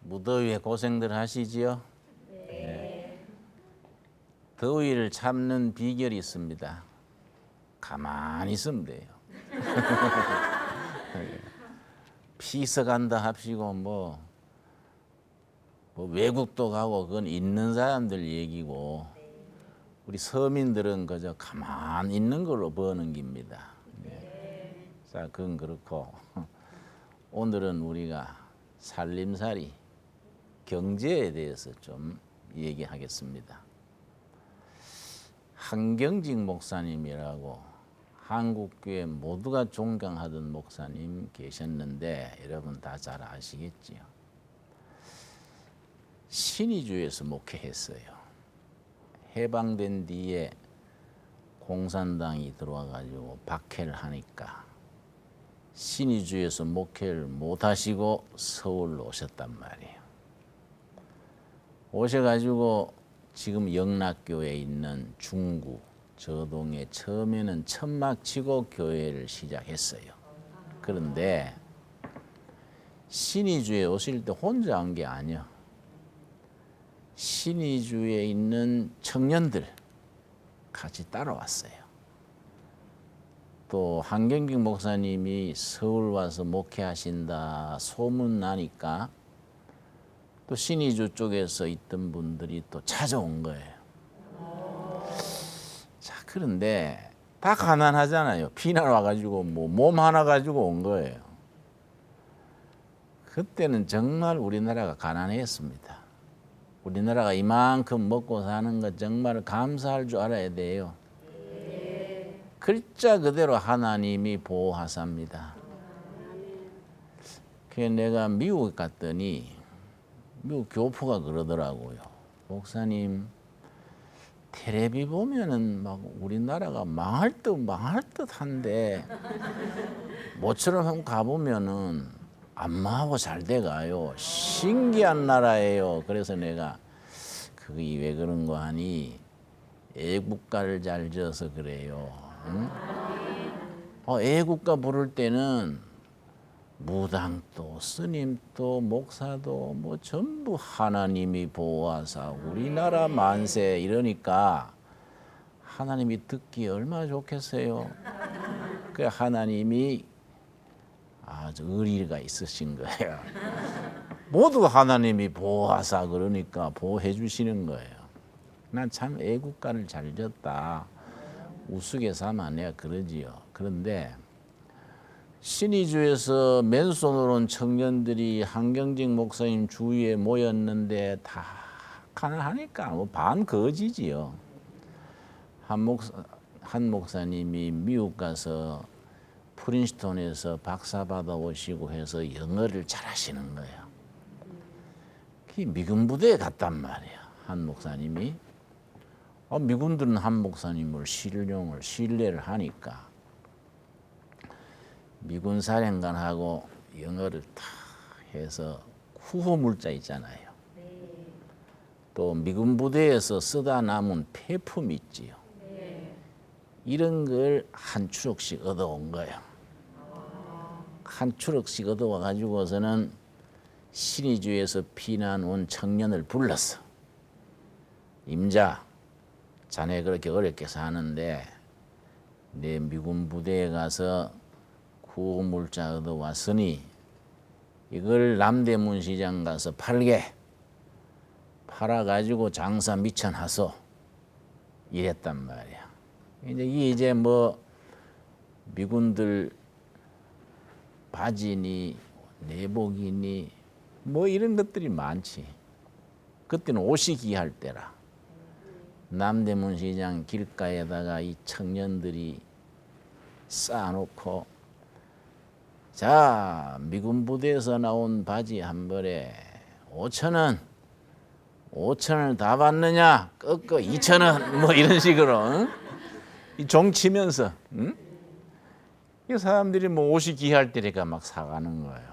무더위에 고생들 하시지요? 네. 더위를 참는 비결이 있습니다. 가만히 있으면 돼요. 피서 간다 합시고 뭐 외국도 가고 그건 있는 사람들 얘기고 우리 서민들은 그저 가만히 있는 걸로 버는 겁니다. 네. 자, 그건 그렇고 오늘은 우리가 살림살이 경제에 대해서 좀 얘기하겠습니다. 한경직 목사님이라고 한국교회 모두가 존경하던 목사님 계셨는데 여러분 다 잘 아시겠지요. 신의주에서 목회했어요. 해방된 뒤에 공산당이 들어와가지고 박해를 하니까 신의주에서 목회를 못하시고 서울로 오셨단 말이에요. 오셔가지고 지금 영락교회에 있는 중구 저동에 처음에는 천막 치고 교회를 시작했어요. 그런데 신의주에 오실 때 혼자 온 게 아니야. 신의주에 있는 청년들 같이 따라왔어요. 또 한경직 목사님이 서울 와서 목회하신다 소문 나니까 또 신의주 쪽에서 있던 분들이 또 찾아온 거예요. 자, 그런데 다 가난하잖아요. 피난 와가지고 뭐 몸 하나 가지고 온 거예요. 그때는 정말 우리나라가 가난했습니다. 우리나라가 이만큼 먹고 사는 것 정말 감사할 줄 알아야 돼요. 글자 그대로 하나님이 보호하십니다. 그래서 내가 미국 갔더니 미국 교포가 그러더라고요. 목사님, 텔레비 보면은 막 우리나라가 망할 듯한데 모처럼 한번 가보면은 안마하고 잘 돼가요. 신기한 나라예요. 그래서 내가 그게 왜 그런 거 하니 애국가를 잘 지어서 그래요. 응? 애국가 부를 때는 무당도 스님도 목사도 뭐 전부 하나님이 보호하사 우리나라 만세 이러니까 하나님이 듣기 얼마나 좋겠어요. 그 하나님이 아주 의리가 있으신 거예요. 모두 하나님이 보호하사 그러니까 보호해 주시는 거예요. 난 참 애국가를 잘 지었다. 우스갯삼아 내가 그러지요. 그런데 신의주에서 맨손으로 온 청년들이 한경직 목사님 주위에 모였는데 다 가난하니까 뭐 반거지지요. 한 목사님이 미국 가서 프린스턴에서 박사 받아 오시고 해서 영어를 잘하시는 거예요. 미군 부대에 갔단 말이야. 한 목사님이. 미군들은 한 목사님을 신뢰를 하니까 미군 사령관하고 영어를 다 해서 후호물자 있잖아요. 또 미군 부대에서 쓰다 남은 폐품 있지요. 이런 걸 한 추럭씩 얻어온 거예요. 한 추럭씩 얻어와 가지고서는 신의주에서 피난 온 청년을 불렀어. 임자, 자네 그렇게 어렵게 사는데 내 미군 부대에 가서 구호물자 얻어왔으니 이걸 남대문 시장 가서 팔아가지고 장사 미천하소 이랬단 말이야. 이제 뭐 미군들 바지니 내복이니 뭐 이런 것들이 많지. 그때는 옷이 귀할 때라. 남대문 시장 길가에다가 이 청년들이 쌓아놓고 자, 미군 부대에서 나온 바지 한 벌에 5,000원 다 받느냐? 꺾어 2,000원 뭐 이런 식으로 응? 이 종치면서 응? 이 사람들이 뭐 옷이 귀할 때니까 막 사가는 거예요.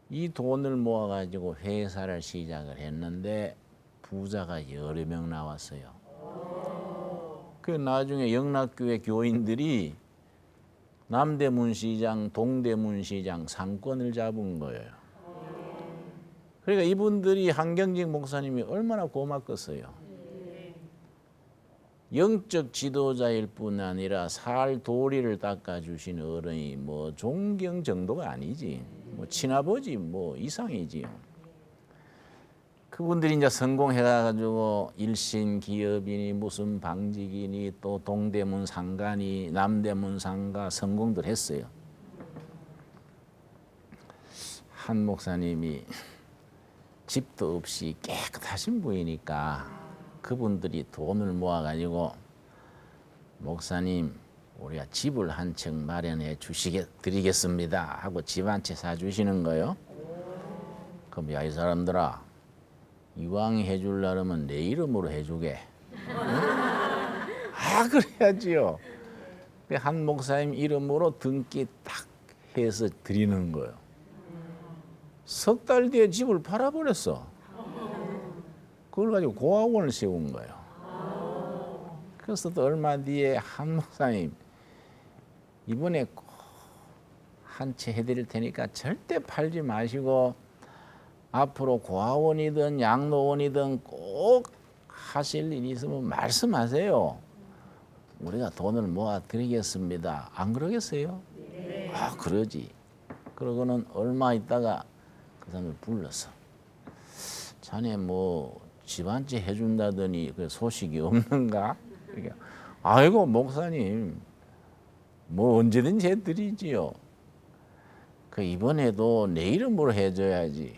이 돈을 모아가지고 회사를 시작을 했는데 부자가 여러 명 나왔어요. 그 나중에 영락교회 교인들이 남대문 시장, 동대문 시장 상권을 잡은 거예요. 그러니까 이분들이 한경직 목사님이 얼마나 고맙겠어요. 영적 지도자일 뿐 아니라 살 도리를 닦아주신 어른이 뭐 존경 정도가 아니지. 뭐 친아버지 뭐 이상이지요. 그분들이 이제 성공해가지고 일신 기업이니 무슨 방직이니 또 동대문 상가니 남대문 상가 성공들 했어요. 한 목사님이 집도 없이 깨끗하신 분이니까 그분들이 돈을 모아가지고 목사님 우리가 집을 한 채 마련해 드리겠습니다 하고 집 한 채 사주시는 거예요. 그럼 야 이 사람들아 이왕 해주려면 내 이름으로 해주게. 응? 아 그래야지요. 한 목사님 이름으로 등기 딱 해서 드리는 거예요. 석 달 뒤에 집을 팔아버렸어. 그걸 가지고 고아원을 세운 거예요. 그래서 또 얼마 뒤에 한 목사님 이번에 꼭 한 채 해드릴 테니까 절대 팔지 마시고 앞으로 고아원이든 양로원이든 꼭 하실 일이 있으면 말씀하세요. 우리가 돈을 모아 드리겠습니다. 안 그러겠어요? 네. 아 그러지. 그러고는 얼마 있다가 그 사람을 불러서 자네 뭐 집 한 채 해준다더니 그 소식이 없는가? 그러니까 아이고 목사님 뭐 언제든지 해드리지요. 그 이번에도 내 이름으로 해줘야지.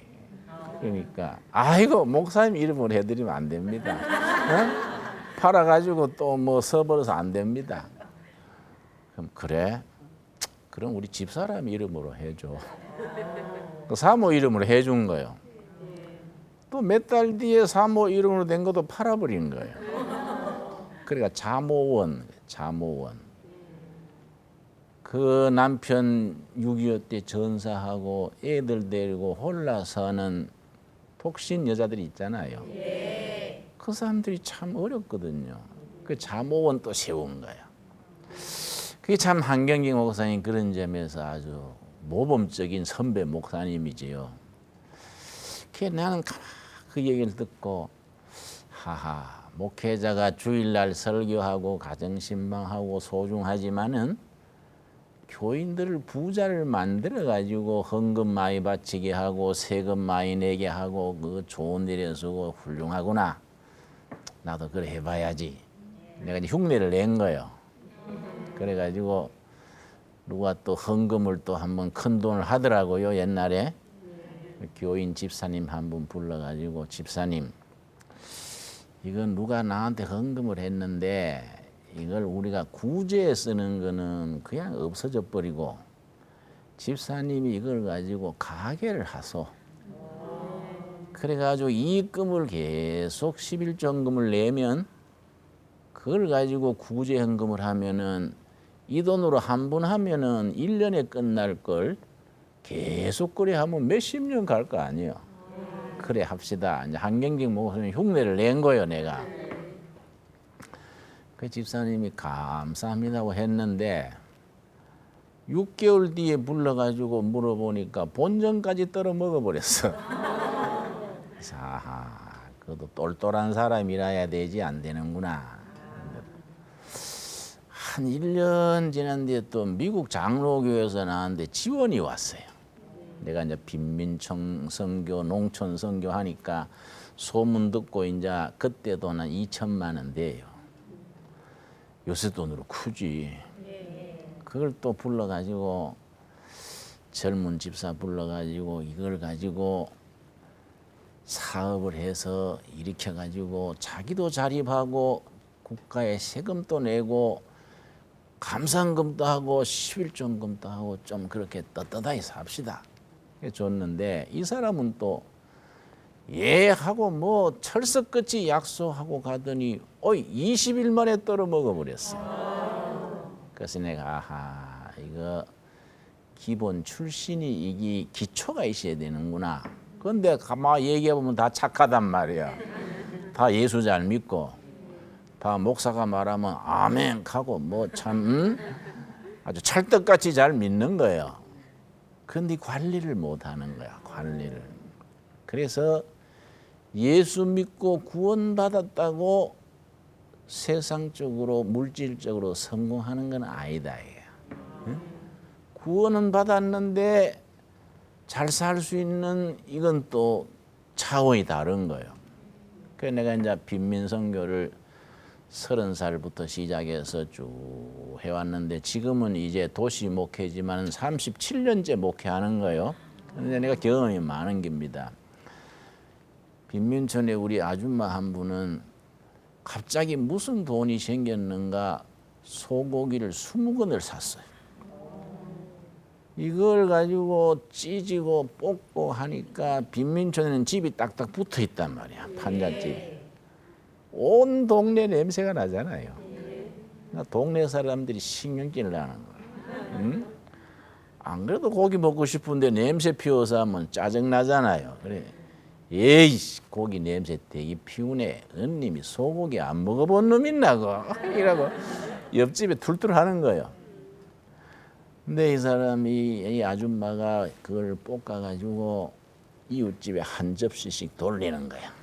그러니까 아이고 목사님 이름으로 해드리면 안 됩니다. 어? 팔아가지고 또 뭐 써버려서 안 됩니다. 그럼 그래? 그럼 우리 집사람 이름으로 해줘. 그 사모 이름으로 해준 거예요. 또 몇 달 뒤에 사모 이름으로 된 것도 팔아버린 거예요. 그러니까 자모원. 그 남편 6.25 때 전사하고 애들 데리고 홀라 사는 독신 여자들이 있잖아요. 그 사람들이 참 어렵거든요. 그 자모원 또 세운 거예요. 그게 참 한경직 목사님 그런 점에서 아주 모범적인 선배 목사님이지요. 그래서 나는 그 얘기를 듣고 하하 목회자가 주일날 설교하고 가정신방하고 소중하지만은 교인들을 부자를 만들어 가지고 헌금 많이 바치게 하고 세금 많이 내게 하고 그 좋은 일에 쓰고 훌륭하구나. 나도 그래 해봐야지. 내가 이제 흉내를 낸 거예요. 그래가지고 누가 또 헌금을 또 한번 큰 돈을 하더라고요. 옛날에 교인 집사님 한 분 불러가지고 집사님 이건 누가 나한테 헌금을 했는데 이걸 우리가 구제에 쓰는 거는 그냥 없어져 버리고 집사님이 이걸 가지고 가게를 하소. 그래가지고 이익금을 계속 11조금을 내면 그걸 가지고 구제 헌금을 하면은 이 돈으로 한 번 하면은 1년에 끝날 걸 계속 그래 하면 몇십 년 갈 거 아니에요. 그래 합시다. 이제 한경직 목사님 흉내를 낸 거예요, 내가. 그 집사님이 감사합니다고 했는데 6개월 뒤에 불러가지고 물어보니까 본전까지 떨어 먹어버렸어. 아하, 그래도 똘똘한 사람이라야 되지 안 되는구나. 한 1년 지난 뒤에 또 미국 장로교에서 나한테 지원이 왔어요. 내가 이제 빈민청 선교, 농촌 선교 하니까 소문 듣고 이제 그때 돈 한 2천만 원 돼요. 요새 돈으로 크지. 그걸 또 불러가지고 젊은 집사 불러가지고 이걸 가지고 사업을 해서 일으켜가지고 자기도 자립하고 국가에 세금도 내고 감상금도 하고 11조금도 하고 좀 그렇게 떳떳하게 삽시다. 줬는데 이 사람은 또 하고 뭐 철석같이 약속하고 가더니 20일 만에 떨어 먹어버렸어. 그래서 내가 아하 이거 기본 출신이 이게 기초가 있어야 되는구나. 그런데 가만히 얘기해보면 다 착하단 말이야. 다 예수 잘 믿고 다 목사가 말하면 아멘 하고 뭐 참 아주 찰떡같이 잘 믿는 거예요. 그런데 관리를 못하는 거야. 관리를. 그래서 예수 믿고 구원받았다고 세상적으로 물질적으로 성공하는 건 아니다. 응? 구원은 받았는데 잘 살 수 있는 이건 또 차원이 다른 거예요. 그래서 내가 이제 빈민선교를 30살부터 시작해서 쭉 해왔는데 지금은 이제 도시 목회지만 37년째 목회하는 거예요. 그런데 내가 경험이 많은 겁니다. 빈민촌에 우리 아줌마 한 분은 갑자기 무슨 돈이 생겼는가 소고기를 20근을 샀어요. 이걸 가지고 찢고 볶고 하니까 빈민촌에는 집이 딱딱 붙어 있단 말이야. 판잣집. 온 동네 냄새가 나잖아요. 동네 사람들이 신경질을 나는 거야. 응? 안 그래도 고기 먹고 싶은데 냄새 피워서 하면 짜증 나잖아요. 그래. 에이, 고기 냄새 되게 피우네. 언님이 소고기 안 먹어본 놈 있나고 이라고 옆집에 툴툴하는 거예요. 근데 이 사람이 이 아줌마가 그걸 볶아가지고 이웃집에 한 접시씩 돌리는 거야.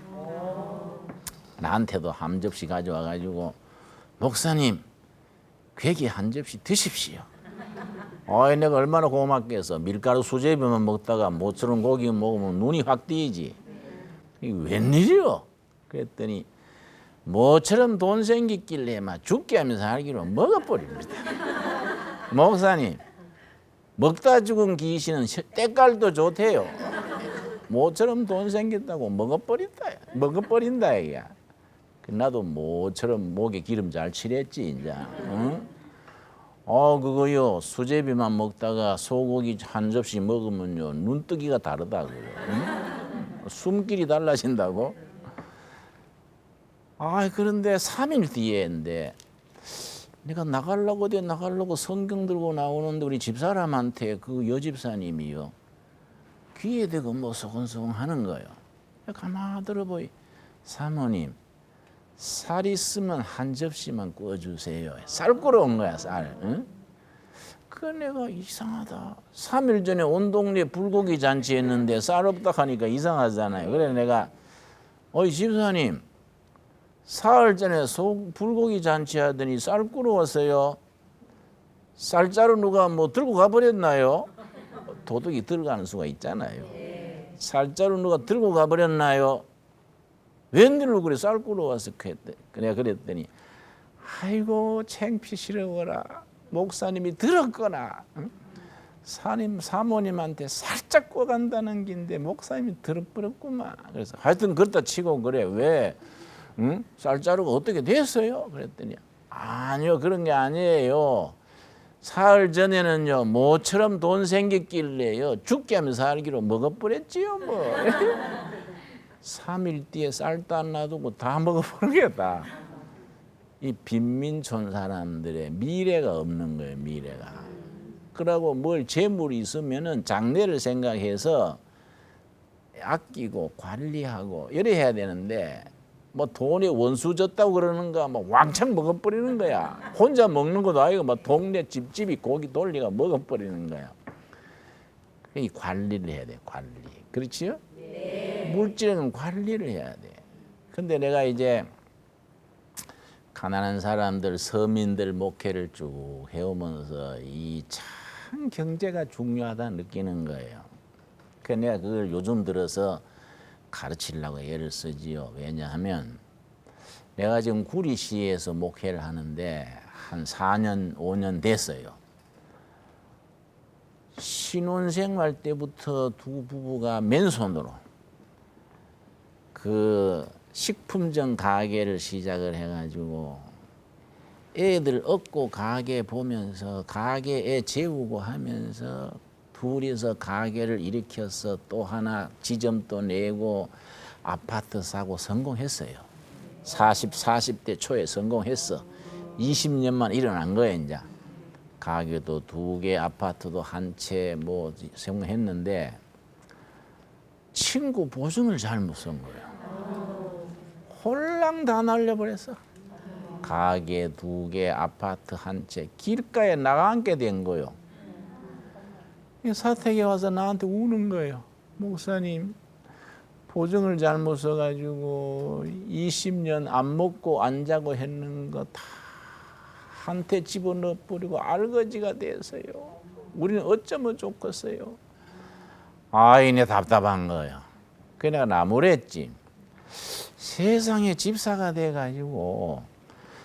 나한테도 한 접시 가져와가지고 목사님 괴기 한 접시 드십시오. 어이 내가 얼마나 고맙겠어. 밀가루 수제비만 먹다가 모처럼 고기 먹으면 눈이 확 띄지. 이게 웬일이요? 그랬더니 모처럼 돈 생겼길래 막 죽게 하면서 살기로 먹어버립니다. 목사님 먹다 죽은 귀신은 때깔도 좋대요. 모처럼 돈 생겼다고 먹어버린다 이게. 나도 모처럼 목에 기름 잘 칠했지 이제. 응? 그거요 수제비만 먹다가 소고기 한 접시 먹으면요 눈뜨기가 다르다고요. 응? 숨길이 달라진다고. 그런데 3일 뒤에인데 내가 나가려고 성경 들고 나오는데 우리 집사람한테 그 여집사님이요 귀에 대고 뭐 소곤소곤 하는 거예요. 가만히 들어보이. 사모님 쌀 있으면 한 접시만 구워주세요. 쌀 구러 온 거야 쌀. 응? 그 내가 이상하다. 3일 전에 온 동네 불고기 잔치 했는데 쌀 없다 하니까 이상하잖아요. 그래 내가 어이 집사님 사흘 전에 불고기 잔치 하더니 쌀 구러 왔어요. 쌀자루 누가 뭐 들고 가버렸나요? 도둑이 들어가는 수가 있잖아요. 쌀자루 누가 들고 가버렸나요? 웬일로 그래 쌀 구러 와서 내가 그랬더니 아이고 창피스러워라. 목사님이 들었거나 응? 사모님한테 살짝 꿔간다는 긴데 목사님이 들어버렸구만. 그래서 하여튼 그렇다 치고 그래 왜 응? 쌀자루가 어떻게 됐어요? 그랬더니 아니요 그런 게 아니에요. 사흘 전에는요 모처럼 돈 생겼길래요 죽게 하면서 살기로 먹어버렸지요 뭐. 3일 뒤에 쌀도 안 놔두고 다 먹어버리겠다. 이 빈민촌 사람들의 미래가 없는 거예요. 미래가. 그러고 뭘 재물이 있으면은 장래를 생각해서 아끼고 관리하고 이래 해야 되는데 뭐 돈이 원수 줬다고 그러는가 뭐 왕창 먹어버리는 거야. 혼자 먹는 것도 아니고 막 동네 집집이 고기 돌리가 먹어버리는 거야. 이 관리를 해야 돼. 관리. 그렇지요? 네. 물질은 관리를 해야 돼. 근데 내가 이제 가난한 사람들 서민들 목회를 쭉 해오면서 이 참 경제가 중요하다 느끼는 거예요. 그래서 내가 그걸 요즘 들어서 가르치려고 애를 쓰지요. 왜냐하면 내가 지금 구리시에서 목회를 하는데 한 4년 5년 됐어요. 신혼생활 때부터 두 부부가 맨손으로 그 식품점 가게를 시작을 해가지고 애들 얻고 가게 보면서 가게에 재우고 하면서 둘이서 가게를 일으켜서 또 하나 지점도 내고 아파트 사고 성공했어요. 40대 초에 성공했어. 20년만 일어난 거예요 이제. 가게도 2개, 아파트도 한 채 뭐 성공했는데 친구 보증을 잘못 쓴 거예요. 홀랑 다 날려버렸어. 가게 2개, 아파트 한 채 길가에 나가앉게 된 거예요. 사택에 와서 나한테 우는 거예요. 목사님 보증을 잘못 써가지고 20년 안 먹고 안 자고 했는 거 다 한테 집어넣어 버리고 알거지가 됐어요. 우리는 어쩌면 좋겠어요. 이내 답답한 거예요. 그래 내가 나무랬지. 세상에 집사가 돼가지고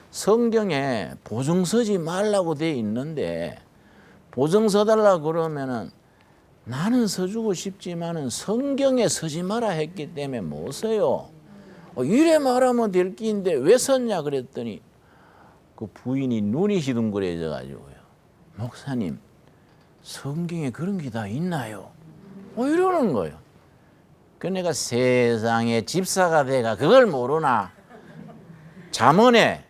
성경에 보증 서지 말라고 돼 있는데 보증 서달라 그러면은 나는 서주고 싶지만은 성경에 서지 마라 했기 때문에 못 서요. 이래 말하면 될 끼인데 왜 섰냐 그랬더니 그 부인이 눈이 희둥그레져 가지고요. 목사님, 성경에 그런 게 다 있나요? 이러는 거예요. 그 내가 세상에 집사가 돼가 그걸 모르나? 잠언에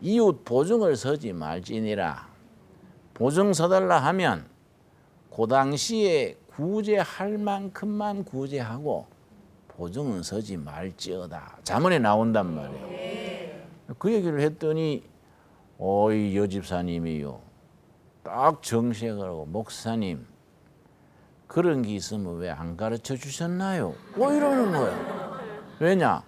이웃 보증을 서지 말지니라. 보증 서달라 하면 그 당시에 구제할 만큼만 구제하고 보증은 서지 말지어다. 잠언에 나온단 말이에요. 그 얘기를 했더니 이 여집사님이요. 딱 정색을 하고 목사님 그런 게 있으면 왜 안 가르쳐 주셨나요? 이러는 거야. 왜냐?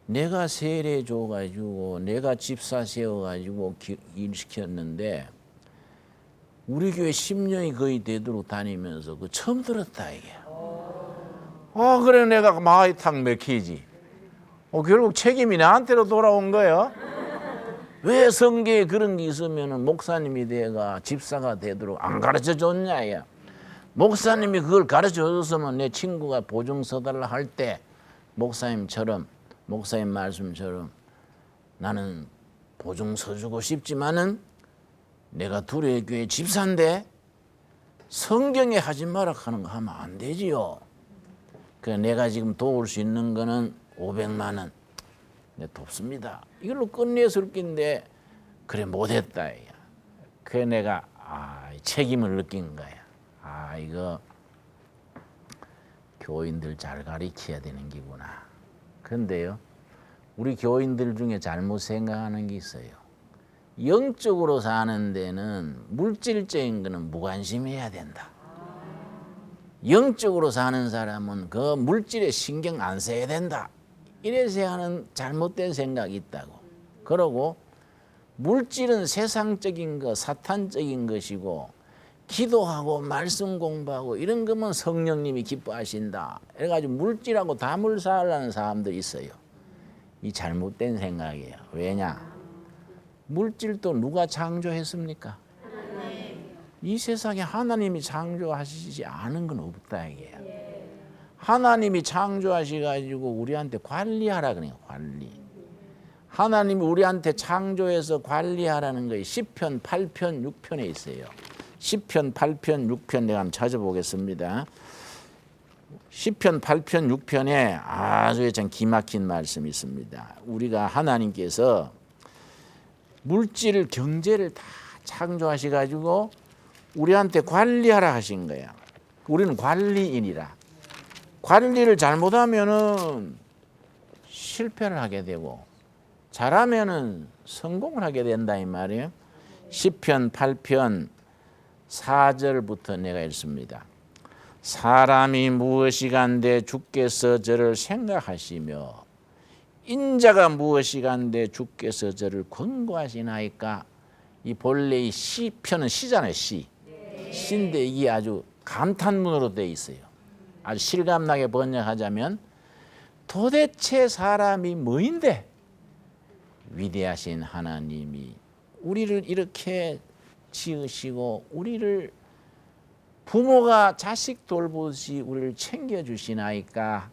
내가 세례 줘가지고 내가 집사 세워가지고 일 시켰는데 우리 교회 10년이 거의 되도록 다니면서 그 처음 들었다 이게. 그래 내가 마음이 탁 맥히지. 결국 책임이 나한테로 돌아온 거예요. 왜 성경에 그런 게 있으면 목사님이 돼가 집사가 되도록 안 가르쳐 줬냐 야. 목사님이 그걸 가르쳐 줬으면 내 친구가 보증 서달라 할 때 목사님 말씀처럼 나는 보증 서주고 싶지만은 내가 둘의 교회 집사인데 성경에 하지 마라 하는 거 하면 안 되지요. 그래 내가 지금 도울 수 있는 거는 500만 원 내 돕습니다. 이걸로 끝냈을 낀데 그래 못했다. 그래 내가 책임을 느낀 거야. 이거 교인들 잘 가르쳐야 되는 기구나. 그런데요 우리 교인들 중에 잘못 생각하는 게 있어요. 영적으로 사는 데는 물질적인 거는 무관심해야 된다. 영적으로 사는 사람은 그 물질에 신경 안 써야 된다. 이래서 하는 잘못된 생각이 있다고. 그러고 물질은 세상적인 것, 사탄적인 것이고 기도하고 말씀 공부하고 이런 거면 성령님이 기뻐하신다. 그래가지고 물질하고 다물살라는 사람들이 있어요. 이 잘못된 생각이에요. 왜냐? 물질도 누가 창조했습니까? 이 세상에 하나님이 창조하시지 않은 건 없다 이게요. 하나님이 창조하셔가지고 우리한테 관리하라 그래요. 관리. 하나님이 우리한테 창조해서 관리하라는 거예요. 시편 8편 6편에 있어요. 시편 8편 6편 내가 한번 찾아보겠습니다. 시편 8편 6편에 아주 참 기막힌 말씀이 있습니다. 우리가 하나님께서 물질 경제를 다 창조하셔가지고 우리한테 관리하라 하신 거야. 우리는 관리인이라. 관리를 잘못하면은 실패를 하게 되고 잘하면은 성공을 하게 된다 이 말이에요. 시편 8편 4절부터 내가 읽습니다. 사람이 무엇이간데 주께서 저를 생각하시며 인자가 무엇이간데 주께서 저를 권고하시나이까. 이 본래 이 시편은 시잖아요. 시인데 이게 아주 감탄문으로 되어 있어요. 아주 실감나게 번역하자면 도대체 사람이 뭐인데 위대하신 하나님이 우리를 이렇게 지으시고 우리를 부모가 자식 돌보듯이 우리를 챙겨주시나이까.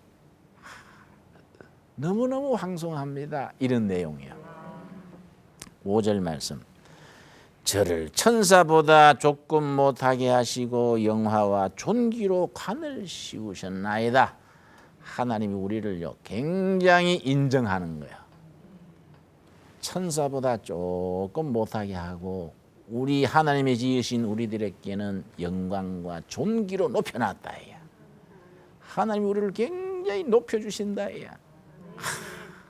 너무너무 황송합니다. 이런 내용이에요. 5절 말씀. 저를 천사보다 조금 못하게 하시고 영화와 존귀로 관을 씌우셨나이다. 하나님이 우리를요 굉장히 인정하는 거야. 천사보다 조금 못하게 하고 우리 하나님이 지으신 우리들에게는 영광과 존귀로 높여놨다. 하나님이 우리를 굉장히 높여주신다.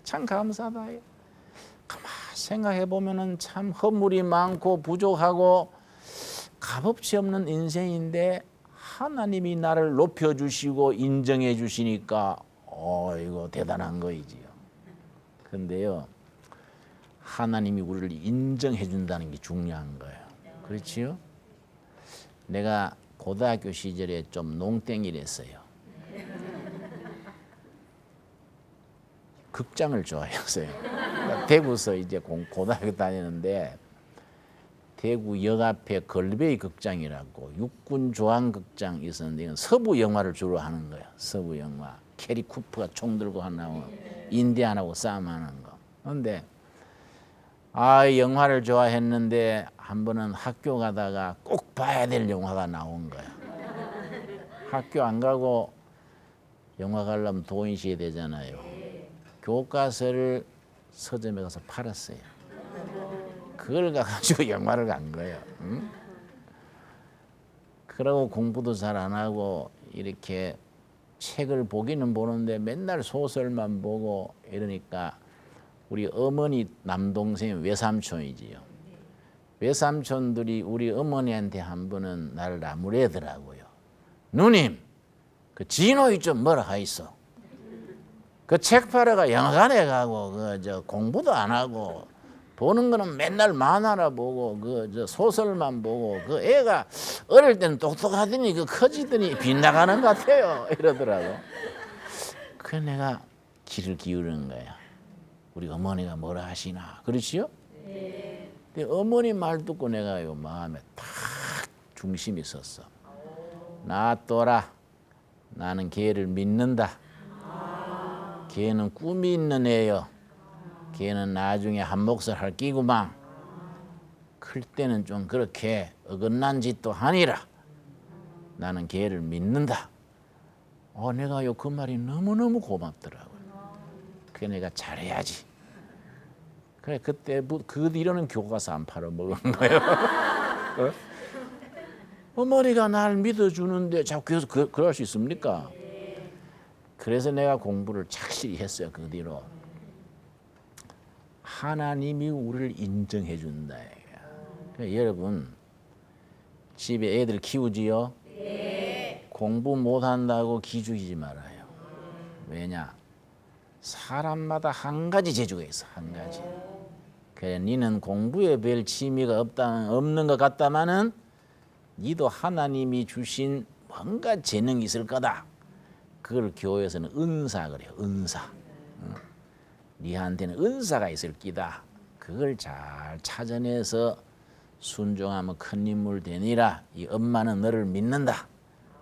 참 감사하다. 가만 생각해 보면은 참 허물이 많고 부족하고 값없이 없는 인생인데 하나님이 나를 높여주시고 인정해 주시니까 이거 대단한 거이지요. 근데요, 하나님이 우리를 인정해 준다는 게 중요한 거예요. 그렇지요? 내가 고등학교 시절에 좀 농땡이를 했어요. 극장을 좋아했어요. 대구서 이제 고등학교 다니는데 대구 역 앞에 걸베이 극장이라고 육군 조항극장 있었는데 이건 서부 영화를 주로 하는 거예요. 서부 영화. 캐리 쿠퍼가 총 들고 나오고 인디안하고 싸움하는 거. 그런데 영화를 좋아했는데 한 번은 학교 가다가 꼭 봐야 될 영화가 나온 거야. 학교 안 가고 영화 가려면 돈 있어야 되잖아요. 교과서를 서점에 가서 팔았어요. 그걸 가지고 영화를 간 거예요. 응? 그러고 공부도 잘 안 하고 이렇게 책을 보기는 보는데 맨날 소설만 보고 이러니까 우리 어머니 남동생 외삼촌이지요. 외삼촌들이 우리 어머니한테 한 번은 나를 나무래더라고요. 누님, 그 진호이 좀 뭐라 하있어. 그 책 팔아가 영화관에 가고 공부도 안 하고 보는 거는 맨날 만화나 보고 소설만 보고 그 애가 어릴 때는 똑똑하더니 커지더니 빗나가는 것 같아요. 이러더라고. 그래서 내가 귀를 기울이는 거야. 우리 어머니가 뭐라 하시나. 그렇지요? 네. 근데 어머니 말 듣고 내가요 마음에 탁 중심이 섰어. 놔둬라. 나는 걔를 믿는다. 걔는 꿈이 있는 애요. 걔는 나중에 한 몫을 할 끼구만. 클 때는 좀 그렇게 어긋난 짓도 하니라. 나는 걔를 믿는다. 내가요 그 말이 너무너무 고맙더라고요. 그래 내가 잘해야지. 그래 그때 그 뒤로는 교과서 안 팔아먹은 거예요. 어머니가 날 믿어주는데 자꾸 계속 그럴 수 있습니까? 그래서 내가 공부를 착실히 했어요. 그 뒤로. 하나님이 우리를 인정해 준다. 그러니까 여러분 집에 애들 키우지요? 네. 공부 못한다고 기죽이지 말아요. 왜냐? 사람마다 한 가지 재주가 있어. 한 가지. 그래 니는 공부에 별 취미가 없는 것 같다마는 니도 하나님이 주신 뭔가 재능이 있을 거다. 그걸 교회에서는 은사 그래요. 은사. 니한테는 은사가 있을 끼다. 그걸 잘 찾아내서 순종하면 큰 인물 되니라. 이 엄마는 너를 믿는다.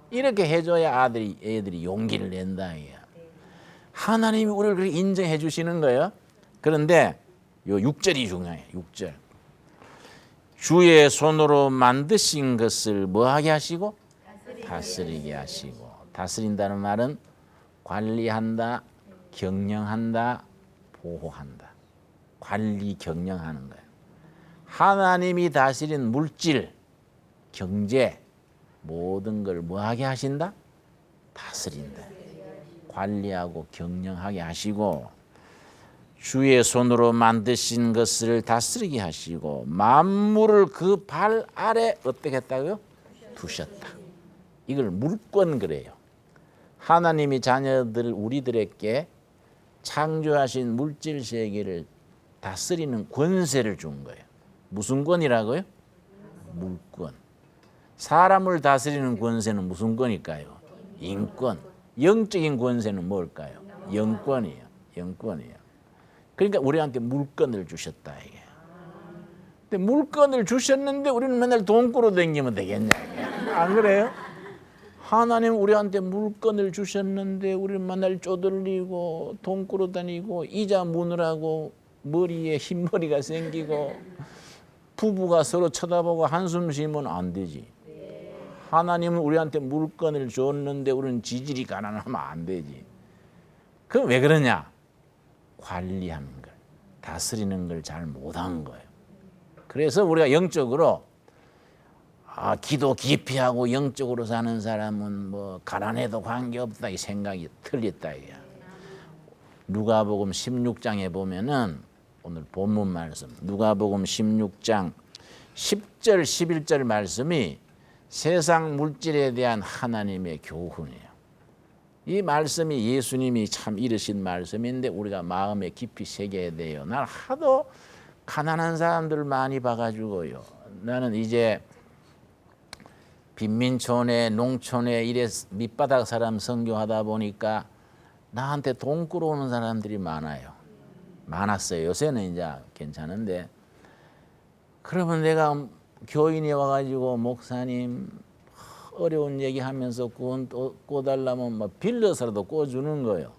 이렇게 해줘야 애들이 용기를 낸다. 하나님이 우리를 그렇게 인정해 주시는 거예요. 그런데 요 6절이 중요해요. 6절. 주의 손으로 만드신 것을 뭐하게 하시고? 다스리게 하시고. 다스린다는 말은 관리한다, 경영한다, 보호한다. 관리, 경영하는 거예요. 하나님이 다스린 물질, 경제, 모든 걸 뭐하게 하신다? 다스린다. 관리하고 경영하게 하시고 주의 손으로 만드신 것을 다스리게 하시고 만물을 그 발 아래 어떻게 했다고요? 두셨다. 이걸 물권 그래요. 하나님이 자녀들 우리들에게 창조하신 물질 세계를 다스리는 권세를 준 거예요. 무슨 권이라고요? 물권. 사람을 다스리는 권세는 무슨 권일까요? 인권. 영적인 권세는 뭘까요? 영권이에요. 영권이에요. 그러니까 우리한테 물권을 주셨다 이게. 근데 물권을 주셨는데 우리는 맨날 돈꾸러 다니면 되겠냐? 안 그래요? 하나님 우리한테 물건을 주셨는데 우리는 맨날 쪼들리고 돈꾸러 다니고 이자 무느라고 머리에 흰머리가 생기고 부부가 서로 쳐다보고 한숨 쉬면 안 되지. 하나님은 우리한테 물건을 줬는데 우리는 지질이 가난하면 안 되지. 그럼 왜 그러냐? 관리하는 걸, 다스리는 걸 잘 못한 거예요. 그래서 우리가 영적으로 기도 깊이 하고 영적으로 사는 사람은 뭐 가난해도 관계없다 이 생각이 틀렸다 이게. 누가복음 16장에 보면은 오늘 본문 말씀 누가복음 16장 10절 11절 말씀이 세상 물질에 대한 하나님의 교훈이에요. 이 말씀이 예수님이 참 이르신 말씀인데 우리가 마음에 깊이 새겨야 돼요. 난 하도 가난한 사람들 많이 봐가지고요. 나는 이제 빈민촌에 농촌에 이래 밑바닥 사람 선교하다 보니까 나한테 돈 끌어오는 사람들이 많았어요. 요새는 이제 괜찮은데, 그러면 내가 교인이 와가지고 목사님 어려운 얘기하면서 꿔달라면 막 빌려서라도 꿔주는 거예요.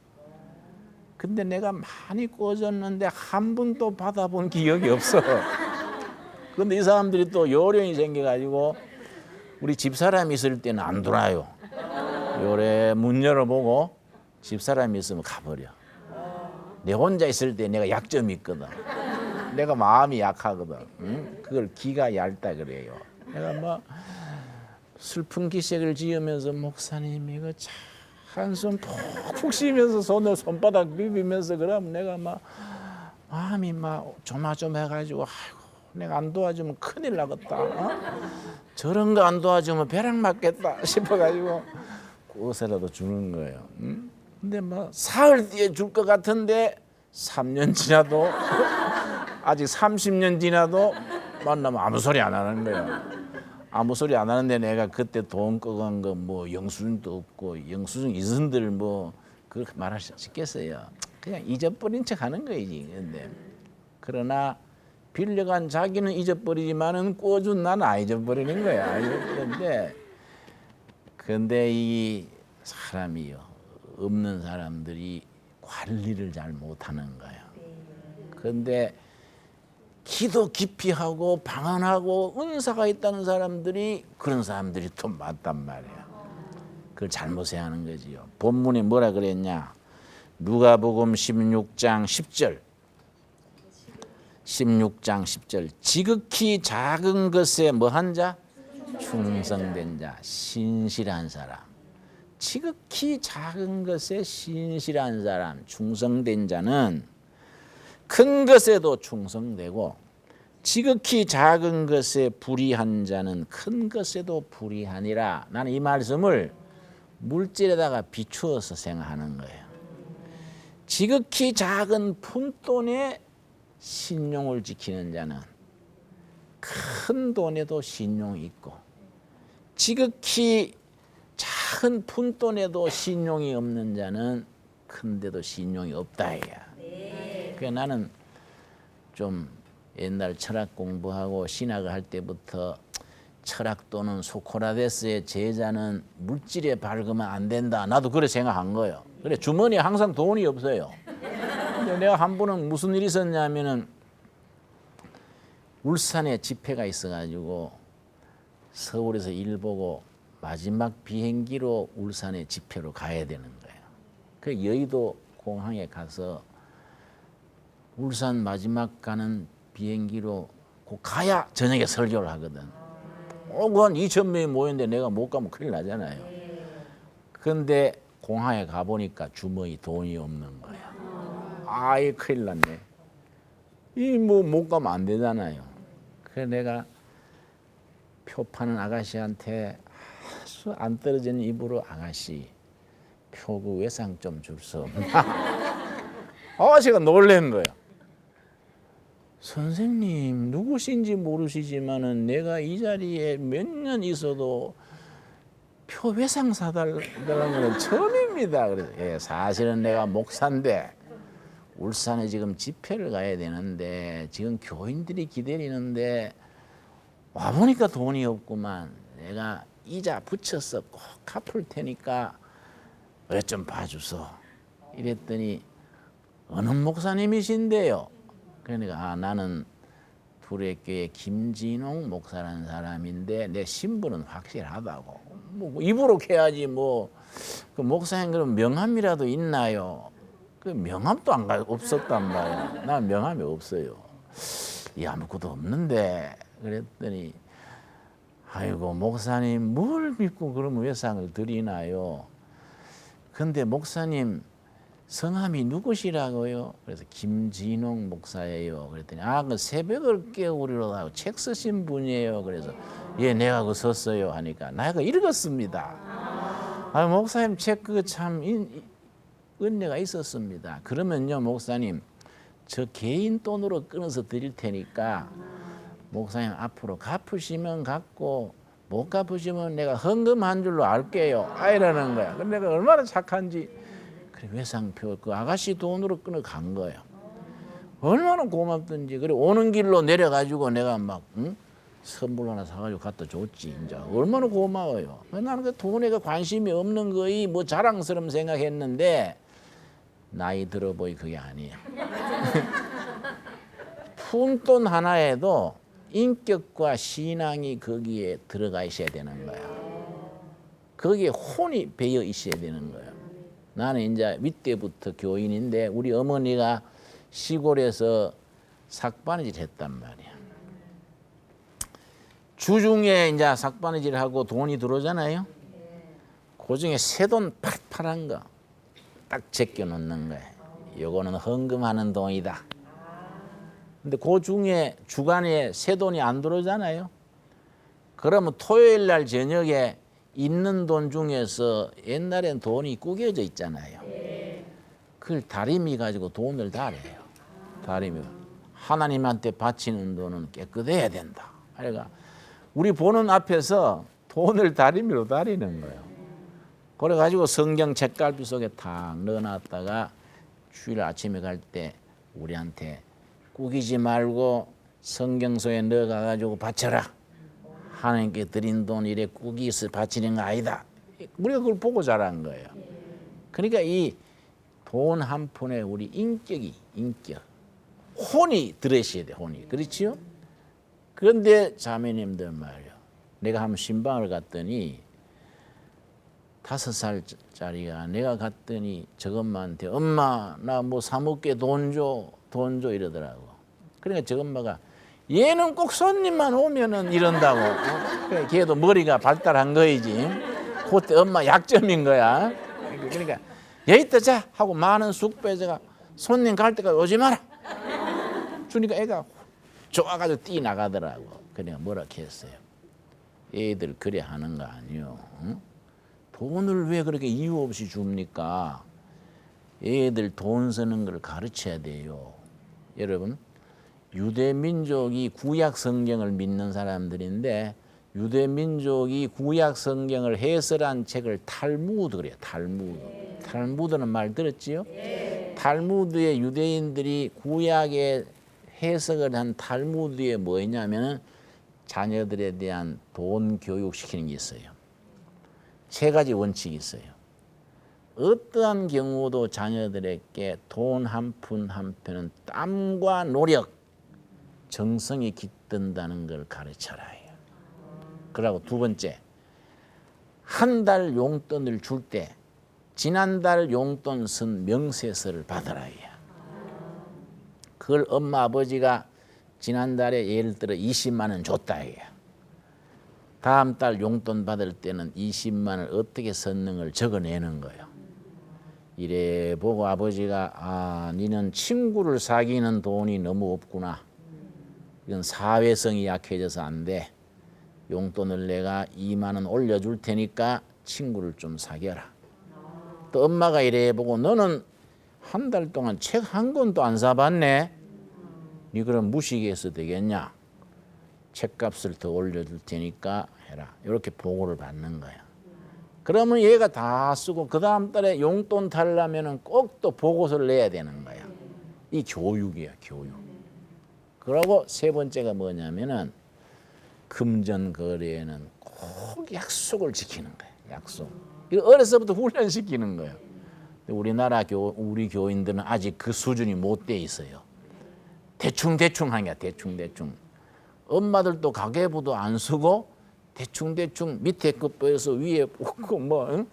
근데 내가 많이 꿔줬는데 한 번도 받아본 기억이 없어. 근데 이 사람들이 또 요령이 생겨가지고 우리 집사람이 있을 때는 안 돌아요. 요래 문 열어보고 집사람이 있으면 가버려. 내 혼자 있을 때 내가 약점이 있거든. 내가 마음이 약하거든. 응? 그걸 기가 얇다 그래요. 내가 뭐 슬픈 기색을 지으면서 목사님 이거 참 한숨 푹푹 쉬면서 손바닥 비비면서 그러면 내가 막 마음이 막 조마조마해가지고 아이고 내가 안 도와주면 큰일 나겠다. 어? 저런 거 안 도와주면 벼락 맞겠다 싶어가지고 꽃이라도 주는 거예요. 응? 근데 뭐 사흘 뒤에 줄 것 같은데 3년 지나도 아직 30년 지나도 만나면 아무 소리 안 하는 거예요. 아무 소리 안 하는데 내가 그때 돈 꺼간 거 뭐 영수증도 없고 영수증 이선들 뭐 그렇게 말할 수 있겠어요. 그냥 잊어버린 척 하는 거지. 근데 그러나 빌려간 자기는 잊어버리지만은 꿔준 나는 안 잊어버리는 거야. 근데 이 사람이요, 없는 사람들이 관리를 잘 못하는 거예요. 그런데 기도 깊이 하고 방언하고 은사가 있다는 사람들이 그런 사람들이 또 많단 말이에요. 그걸 잘못해야 하는 거지요. 본문에 뭐라 그랬냐? 누가복음 16장 10절. 16장 10절. 지극히 작은 것에 뭐한 자? 충성된 자, 신실한 사람. 지극히 작은 것에 신실한 사람, 충성된 자는 큰 것에도 충성되고 지극히 작은 것에 불의한 자는 큰 것에도 불의하니라. 나는 이 말씀을 물질에다가 비추어서 생각하는 거예요. 지극히 작은 푼돈에 신용을 지키는 자는 큰 돈에도 신용이 있고 지극히 작은 푼돈에도 신용이 없는 자는 큰데도 신용이 없다 해야. 그래서 나는 좀 옛날 철학 공부하고 신학을 할 때부터 철학 또는 소크라테스의 제자는 물질에 밝으면 안 된다. 나도 그래 생각한 거예요. 그래 주머니에 항상 돈이 없어요. 근데 내가 한 번은 무슨 일이 있었냐면은 울산에 집회가 있어가지고 서울에서 일 보고 마지막 비행기로 울산에 집회로 가야 되는 거예요. 그 여의도 공항에 가서 울산 마지막 가는 비행기로 꼭 가야 저녁에 설교를 하거든. 그 한 2,000명이 모였는데 내가 못 가면 큰일 나잖아요. 그런데 공항에 가보니까 주머니 돈이 없는 거야. 아이 큰일 났네. 이 뭐 못 가면 안 되잖아요. 그래서 내가 표 파는 아가씨한테 아주 안 떨어지는 입으로 아가씨 표구 외상 좀 줄 수 없나? 아가씨가 놀란 거예요. 선생님 누구신지 모르시지만은 내가 이 자리에 몇 년 있어도 표 외상 사달라는 건 처음입니다. 그래서 예, 사실은 내가 목사인데 울산에 지금 집회를 가야 되는데 지금 교인들이 기다리는데 와보니까 돈이 없구만. 내가 이자 붙여서 꼭 갚을 테니까 왜 좀 봐주소. 이랬더니 어느 목사님이신데요? 그러니까 나는 두레교회 김진홍 목사라는 사람인데 내 신분은 확실하다고. 뭐 입으로 해야지 뭐. 그 목사님 그럼 명함이라도 있나요? 그 명함도 없었단 말이야. 난 명함이 없어요. 아무것도 없는데. 그랬더니 아이고 목사님 뭘 믿고 그러면 외상을 드리나요? 근데 목사님 성함이 누구시라고요? 그래서 김진홍 목사예요. 그랬더니 그 새벽을 깨우리로 하고 책 쓰신 분이에요. 그래서 예, 내가 그거 썼어요 하니까 나 그거 읽었습니다. 목사님 책 그거 참 은혜가 있었습니다. 그러면요 목사님 저 개인 돈으로 끊어서 드릴 테니까 목사님 앞으로 갚으시면 갚고 못 갚으시면 내가 헌금한 줄로 알게요. 이러는 거야. 근데 내가 얼마나 착한지. 그래 외상표 그 아가씨 돈으로 끊어 간 거예요. 얼마나 고맙든지. 그래 오는 길로 내려가지고 내가 막 선물 하나 사가지고 갖다 줬지. 이제 얼마나 고마워요. 나는 그 돈에 관심이 없는 거이 뭐 자랑스러움 생각했는데 나이 들어 보이 그게 아니야. 푼돈 하나에도 인격과 신앙이 거기에 들어가 있어야 되는 거야. 거기에 혼이 배어 있어야 되는 거야. 나는 이제 윗때부터 교인인데 우리 어머니가 시골에서 삭바느질 했단 말이야. 주중에 이제 삭바느질하고 돈이 들어오잖아요. 그 중에 새돈 팔팔한 거 딱 제껴 놓는 거야. 요거는 헌금하는 돈이다. 근데 그 중에 주간에 새돈이 안 들어오잖아요. 그러면 토요일 날 저녁에 있는 돈 중에서 옛날엔 돈이 구겨져 있잖아요. 그걸 다리미 가지고 돈을 달아요. 다리미. 하나님한테 바치는 돈은 깨끗해야 된다. 그러니까 우리 보는 앞에서 돈을 다리미로 다리는 거예요. 그래가지고 성경 책갈피 속에 탁 넣어놨다가 주일 아침에 갈 때 우리한테 꾸기지 말고 성경소에 넣어가가지고 바쳐라. 하나님께 드린 돈 이래 꾸기서 바치는 거 아니다. 우리가 그걸 보고 자란 거예요. 그러니까 이 돈 한 푼에 우리 인격, 혼이 들으셔야 돼. 혼이. 그렇지요? 그런데 자매님들 말이요. 내가 한번 신방을 갔더니 5살짜리가 내가 갔더니 저엄마한테 엄마 나 뭐 사 먹게 돈 줘 이러더라고. 그러니까 저엄마가 얘는 꼭 손님만 오면은 이런다고. 그래, 걔도 머리가 발달한 거이지. 그때 엄마 약점인 거야. 그러니까 여기다 자 하고 많은 쑥 빼져가 손님 갈 때까지 오지 마라. 주니까 애가 좋아가지고 뛰 나가더라고. 그러니까 뭐라 했어요. 애들 그래 하는 거 아니요. 응? 돈을 왜 그렇게 이유 없이 줍니까? 애들 돈 쓰는 걸 가르쳐야 돼요. 여러분 유대 민족이 구약 성경을 믿는 사람들인데 유대 민족이 구약 성경을 해설한 책을 탈무드 그래요. 탈무드는 말 들었지요? 탈무드의 유대인들이 구약에 해석을 한 탈무드에 뭐였냐면은 자녀들에 대한 돈 교육시키는 게 있어요. 3가지 원칙이 있어요. 어떠한 경우도 자녀들에게 돈 한 푼 한 푼은 땀과 노력, 정성이 깃든다는 걸 가르쳐라. 그리고 2번째, 한 달 용돈을 줄 때 지난달 용돈 쓴 명세서를 받아라. 그걸 엄마 아버지가 지난달에 예를 들어 20만 원 줬다. 다음 달 용돈 받을 때는 20만 원 어떻게 썼는걸 적어내는 거예요. 이래 보고 아버지가 니는 친구를 사귀는 돈이 너무 없구나. 이건 사회성이 약해져서 안 돼. 용돈을 내가 2만 원 올려줄 테니까 친구를 좀 사귀어라. 또 엄마가 이래 보고 너는 한 달 동안 책 한 권도 안 사봤네. 니 그럼 무식해서 되겠냐. 책값을 더 올려줄 테니까 해라. 이렇게 보고를 받는 거야. 그러면 얘가 다 쓰고 그 다음 달에 용돈 달라면은 꼭 또 보고서를 내야 되는 거야. 이 교육이야, 교육. 그리고 3번째가 뭐냐면은 금전 거래에는 꼭 약속을 지키는 거야. 약속. 이거 어려서부터 훈련시키는 거야. 우리나라 우리 교인들은 아직 그 수준이 못 돼 있어요. 대충 하는 거야. 대충. 엄마들도 가계부도 안 쓰고 대충 밑에 거 빼서 위에 뽑고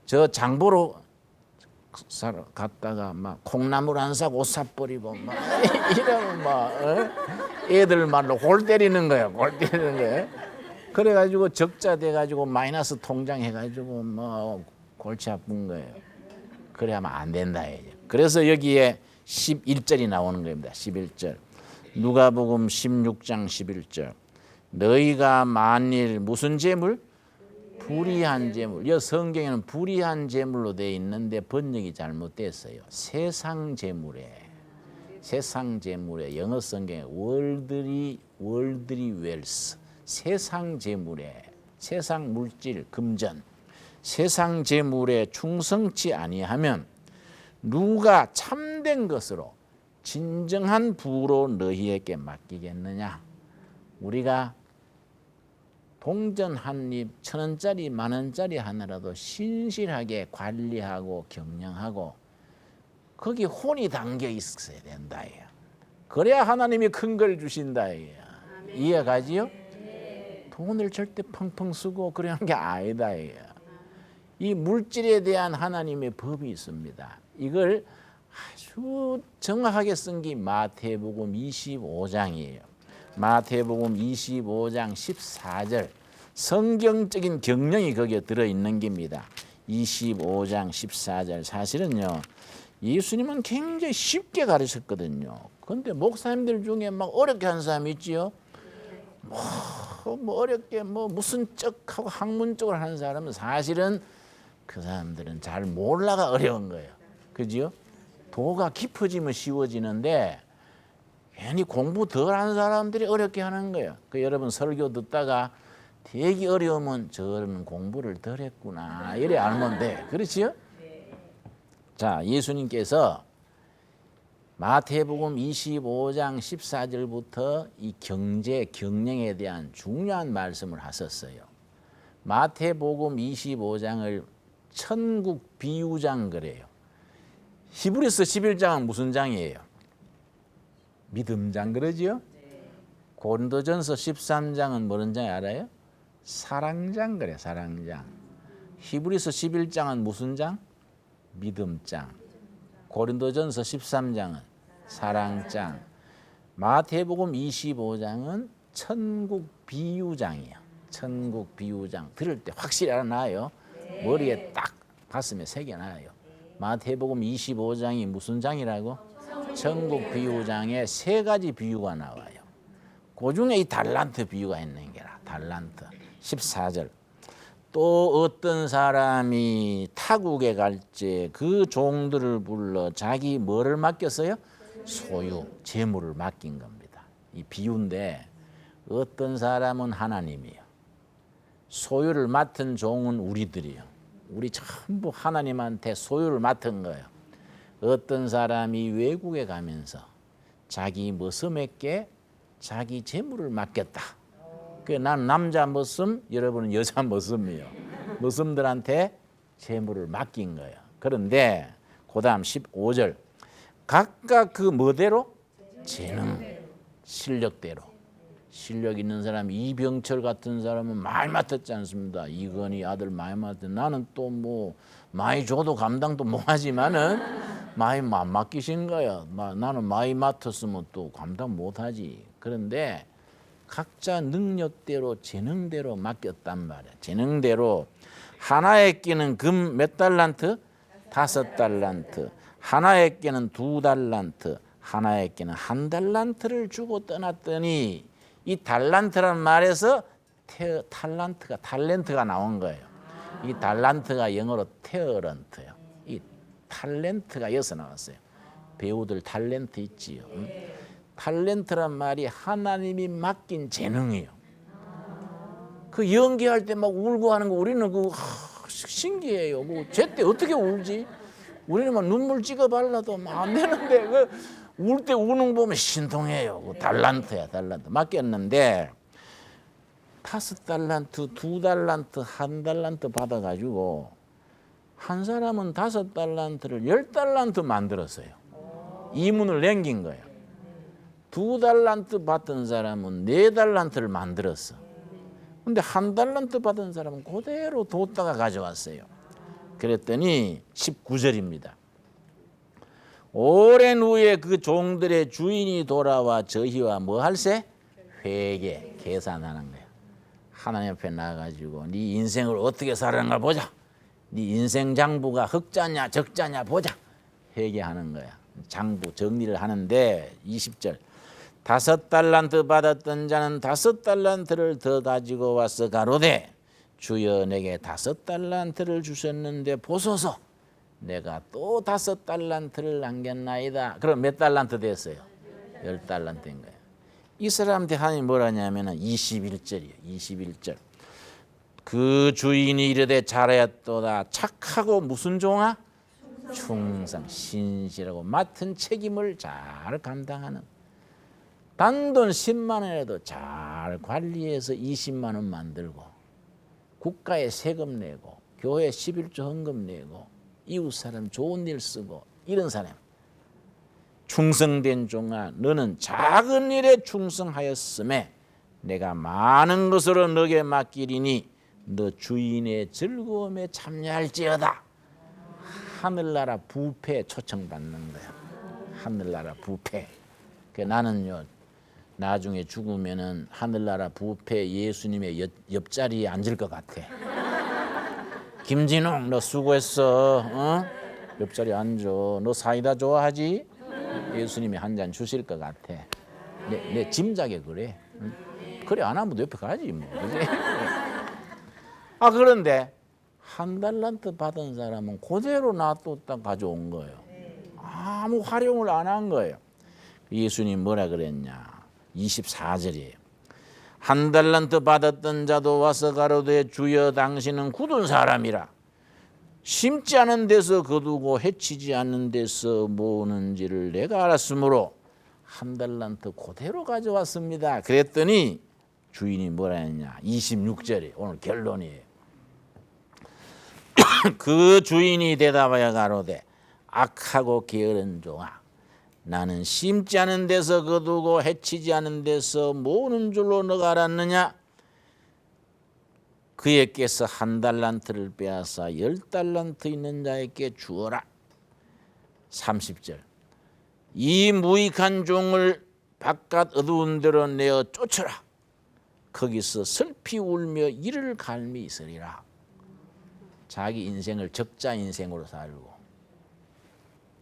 저 장보러 갔다가 막 콩나물 안 사고 옷 사버리고 막 이러면 애들 말로 골 때리는 거야. 그래가지고 적자 돼가지고 마이너스 통장 해가지고 골치 아픈 거예요. 그래 하면 안 된다. 그래서 여기에 11절이 나오는 겁니다. 11절. 누가복음 16장 11절. 너희가 만일 무슨 재물? 불의한 재물. 이 성경에는 불의한 재물로 되어 있는데 번역이 잘못됐어요. 세상 재물에. 세상 재물에 영어 성경에 월드리 웰스. 세상 재물에 세상 물질 금전 세상 재물에 충성치 아니하면 누가 참된 것으로 진정한 부로 너희에게 맡기겠느냐. 우리가 동전 한 입 1,000원짜리 10,000원짜리 하나라도 신실하게 관리하고 경영하고 거기 혼이 담겨 있어야 된다. 그래야 하나님이 큰 걸 주신다. 이해가지요? 돈을 절대 펑펑 쓰고 그러는 게 아니다. 이 물질에 대한 하나님의 법이 있습니다. 이걸 아주 정확하게 쓴 게 마태복음 25장이에요. 마태복음 25장 14절 성경적인 경영이 거기에 들어있는 겁니다. 25장 14절 사실은요. 예수님은 굉장히 쉽게 가르쳤거든요. 그런데 목사님들 중에 막 어렵게 하는 사람이 있지요. 뭐 어렵게 뭐 무슨 쪽하고 학문적으로 하는 사람은 사실은 그 사람들은 잘 몰라가 어려운 거예요. 그죠? 도가 깊어지면 쉬워지는데 괜히 공부 덜 하는 사람들이 어렵게 하는 거예요. 그 여러분 설교 듣다가 되게 어려우면 저는 공부를 덜 했구나 이래 알면 돼. 그렇지요? 자, 예수님께서 마태복음 25장 14절부터 이 경제 경영에 대한 중요한 말씀을 하셨어요. 마태복음 25장을 천국 비유장 그래요. 히브리서 11장은 무슨 장이에요? 믿음장 그러지요? 고린도전서 13장은 뭐는 장 알아요? 사랑장 그래. 사랑장. 히브리서 11장은 무슨 장? 믿음장. 고린도전서 13장은 사랑장. 마태복음 25장은 천국 비유장이에요. 천국 비유장. 들을 때 확실히 알아놔요. 머리에 딱 가슴에 새겨놔요. 마태복음 25장이 무슨 장이라고? 천국 비유장에 3가지 비유가 나와요. 그 중에 이 달란트 비유가 있는 게라. 달란트. 14절. 또 어떤 사람이 타국에 갈지 그 종들을 불러 자기 뭐를 맡겼어요? 소유, 재물을 맡긴 겁니다. 이 비유인데 어떤 사람은 하나님이요. 소유를 맡은 종은 우리들이요. 우리 전부 하나님한테 소유를 맡은 거예요. 어떤 사람이 외국에 가면서 자기 머슴에게 자기 재물을 맡겼다. 난 남자 머슴, 여러분은 여자 머슴이요. 머슴들한테 재물을 맡긴 거예요. 그런데 그 다음 15절 각각 그 뭐대로? 재능, 실력대로. 실력 있는 사람 이병철 같은 사람은 많이 맡았지 않습니다. 이건희 아들 많이 맡았. 나는 또 뭐 많이 줘도 감당도 못하지만은 많이 안 맡기신 거야. 나는 많이 맡았으면 또 감당 못하지. 그런데 각자 능력대로 재능대로 맡겼단 말이야. 재능대로 하나에 끼는 금 몇 달란트? 5달란트. 하나에 끼는 2달란트. 하나에 끼는 1달란트를 주고 떠났더니 이 달란트란 말에서 탤런트가 나온 거예요. 이 달란트가 영어로 테어런트예요. 이 탤런트가 여기서 나왔어요. 배우들 탤런트 있지요. 탤런트란 말이 하나님이 맡긴 재능이에요. 그 연기할 때 막 울고 하는 거 우리는 신기해요. 뭐 제때 어떻게 울지? 우리는 막 눈물 찍어 발라도 안 되는데 울 때 우는 거 보면 신통해요. 달란트야, 달란트. 맡겼는데 5달란트, 2달란트, 1달란트 받아가지고 한 사람은 5달란트를 10달란트 만들었어요. 이문을 남긴 거예요. 2달란트 받은 사람은 4달란트를 만들었어. 근데 1달란트 받은 사람은 그대로 뒀다가 가져왔어요. 그랬더니 19절입니다. 오랜 후에 그 종들의 주인이 돌아와 저희와 뭐 할세? 회개, 계산하는 거야. 하나님 앞에 나가가지고 네 인생을 어떻게 살아가는가 보자. 네 인생 장부가 흑자냐 적자냐 보자. 회개하는 거야. 장부 정리를 하는데 20절 5달란트 받았던 자는 5달란트를 더 가지고 와서 가로되 주여 내게 5달란트를 주셨는데 보소서 내가 또 5달란트를 남겼나이다. 그럼 몇 달란트 됐어요? 10달란트인 거예요. 이 사람한테 하나님이 뭐라냐면 21절이에요. 21절 그 주인이 이르되 잘하였도다. 착하고 무슨 종아? 충성, 신실하고 맡은 책임을 잘 감당하는 단돈 10만 원이라도 잘 관리해서 20만 원 만들고 국가에 세금 내고 교회 11조 헌금 내고 이웃 사람 좋은 일 쓰고 이런 사람 충성된 종아 너는 작은 일에 충성하였음에 내가 많은 것으로 너게 맡기리니 너 주인의 즐거움에 참여할지어다. 하늘나라 부패 초청받는 거야. 하늘나라 부패. 나는요 나중에 죽으면은 하늘나라 부패 예수님의 옆자리에 앉을 것 같아. 김진웅 너 수고했어. 어? 옆자리에 앉아. 너 사이다 좋아하지? 예수님이 한 잔 주실 것 같아. 내 짐작에 그래. 응? 그래 안 하면 너 옆에 가야지 뭐. 그지? 아 그런데 1달란트 받은 사람은 그대로 놔뒀다 가져온 거예요. 아무 활용을 안 한 거예요. 예수님 뭐라 그랬냐? 24절이에요. 1달란트 받았던 자도 와서 가로되 주여 당신은 굳은 사람이라 심지 않은 데서 거두고 해치지 않는 데서 모으는지를 내가 알았으므로 1달란트 그대로 가져왔습니다. 그랬더니 주인이 뭐라 했냐? 26절이 오늘 결론이에요. 그 주인이 대답하여 가로되 악하고 게으른 종아 나는 심지 않은 데서 거두고 해치지 않은 데서 모으는 줄로 너가 알았느냐? 그에게서 1달란트를 빼앗아 10달란트 있는 자에게 주어라. 30절 이 무익한 종을 바깥 어두운 데로 내어 쫓으라. 거기서 슬피 울며 이를 갈미 있으리라. 자기 인생을 적자 인생으로 살고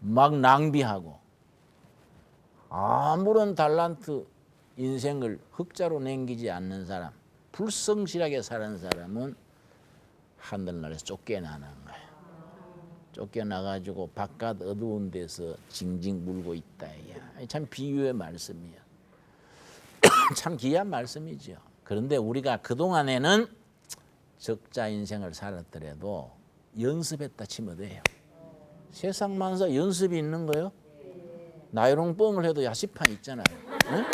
막 낭비하고 아무런 달란트 인생을 흑자로 남기지 않는 사람, 불성실하게 사는 사람은 하늘나라에서 쫓겨나는 거예요. 쫓겨나가지고 바깥 어두운 데서 징징 물고 있다. 참 비유의 말씀이에요. 참 귀한 말씀이죠. 그런데 우리가 그동안에는 적자 인생을 살았더라도 연습했다 치면 돼요. 세상 만사 연습이 있는 거요. 나이롱 뻥을 해도 야시판 있잖아요. 응?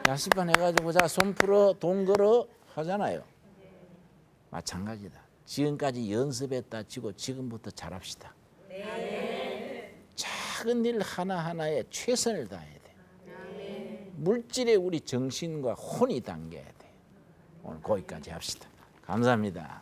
야시판 해가지고 자 손 풀어 돈 걸어 하잖아요. 마찬가지다. 지금까지 연습했다 치고 지금부터 잘합시다. 작은 일 하나하나에 최선을 다해야 돼. 물질에 우리 정신과 혼이 담겨야 돼. 오늘 거기까지 합시다. 감사합니다.